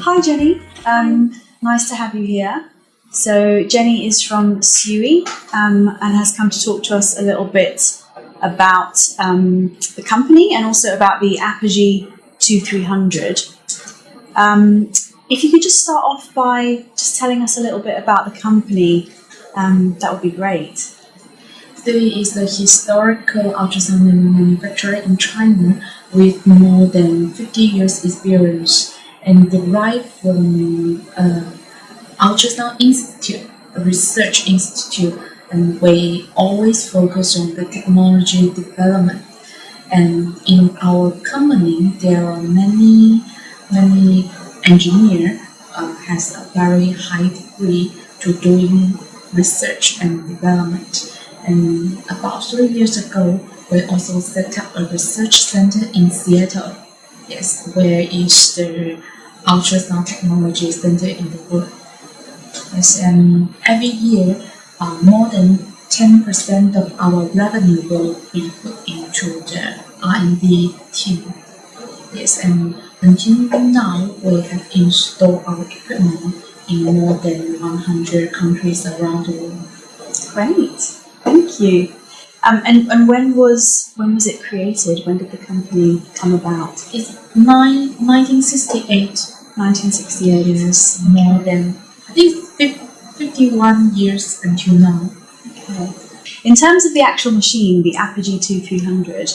Hi Jenny, nice to have you here. So Jenny is from Siui and has come to talk to us a little bit about the company and also about the Apogee 2300. If you could just start off by just telling us a little bit about the company, that would be great. Siui is a historical ultrasound manufacturer in China with more than 50 years experience and derived from Ultrasound Institute, a research institute, and we always focus on the technology development. And in our company, there are many engineers has a very high degree to doing research and development. And about 3 years ago, we also set up a research center in Seattle. Yes, where is the ultrasound technology center in the world. Yes, and every year, more than 10% of our revenue will be put into the R&D team. Yes, and until now, we have installed our equipment in more than 100 countries around the world. Great, thank you. And when was it created? When did the company come about? It's 1968. 1968. Yes, more than I think 51 years until now. Okay. In terms of the actual machine, the Apogee 2300,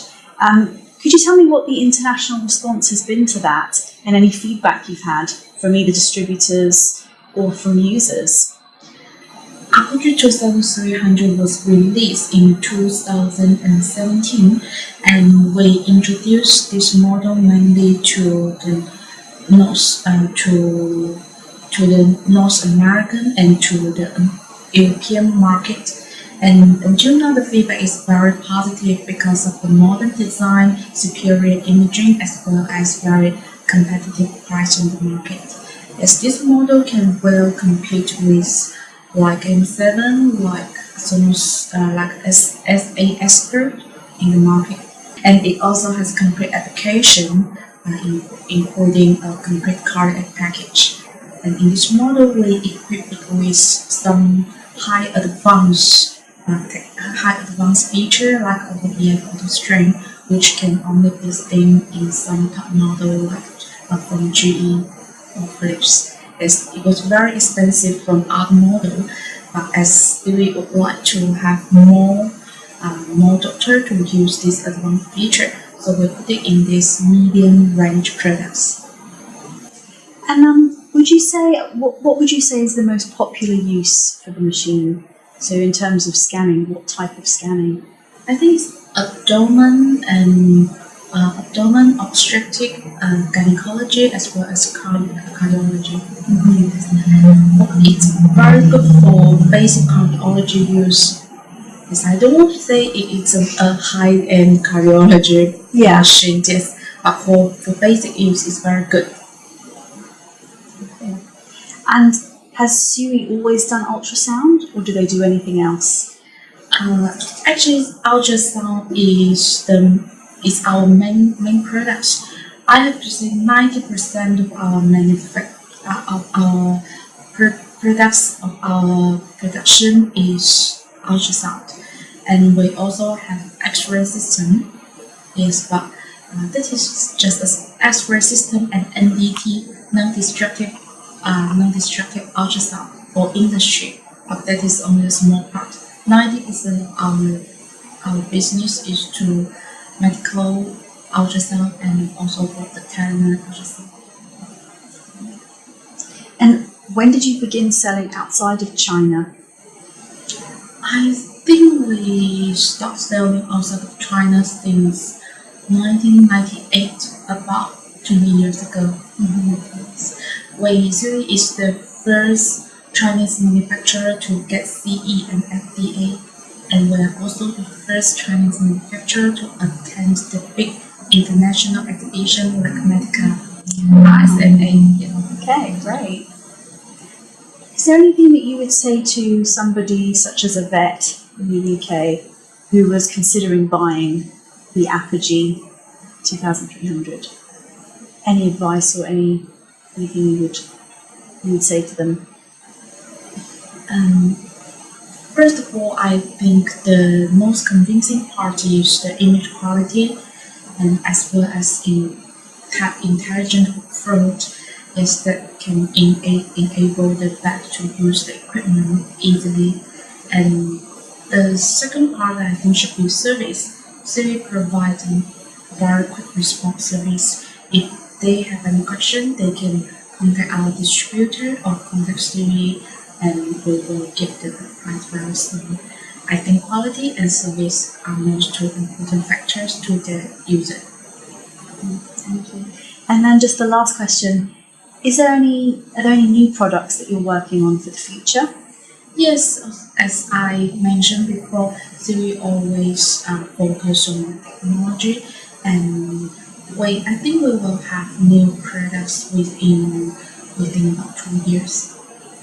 could you tell me what the international response has been to that and any feedback you've had from either distributors or from users? Apogee 2300 was released in 2017, and we introduced this model mainly to the North American and to the European market. And until now, the feedback is very positive because of the modern design, superior imaging, as well as very competitive price on the market. As this model can well compete with like M7, like Sonos, like SAS in the market, and it also has complete application, including a complete cardiac package. And in this model, we equip it with some high advanced feature like OEF auto stream, which can only be seen in some top model like from GE or Philips. As it was very expensive from other model, but as we would like to have more doctor to use this advanced feature, so we put it in this medium range products. And would you say what would you say is the most popular use for the machine? So in terms of scanning, what type of scanning? I think it's abdomen and abdomen obstetric gynecology as well as cardiology. It's very good for basic cardiology use. Yes, I don't want to say it's a high-end cardiology machine, yes, but for basic use, it's very good. Okay. And has Siui always done ultrasound, or do they do anything else? Actually, ultrasound is our main products. I have to say 90% of our products of our production is ultrasound, and we also have X-ray system. Yes, but that is just an X-ray system and NDT, non-destructive ultrasound for industry, but that is only a small part. 90% of our business is to medical ultrasound and also for the veterinary ultrasound. And when did you begin selling outside of China? I think we stopped selling outside of China since 1998, about 20 years ago. Siui is the first Chinese manufacturer to get CE and FDA, and we are also the first Chinese manufacturer to attend the big international exhibition like Medica, RSNA. Okay, great. Is there anything that you would say to somebody such as a vet in the UK who was considering buying the Apogee 2300? Any advice or any anything you would say to them? First of all, I think the most convincing part is the image quality, and as well as intelligent fraud is that can enable the bank to use the equipment easily. And the second part I think should be service. Siui provides a very quick response service. If they have any question, they can contact our distributor or contact Siui, and we will give the price very soon. I think quality and service are most two important factors to the user. Thank you. And then just the last question: are there any new products that you're working on for the future? Yes, as I mentioned before, Siui always focus on technology, and I think we will have new products within about 2 years.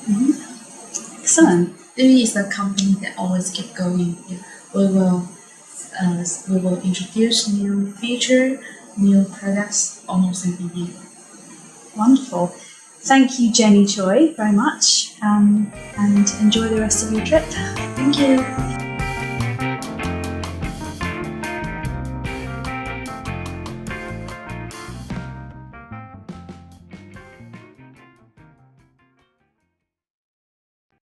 Mm-hmm. Excellent. Siui is a company that always keep going. Yeah. We will introduce new feature, new products almost every year. Wonderful. Thank you, Jenny Choi, very much, and enjoy the rest of your trip. Thank you.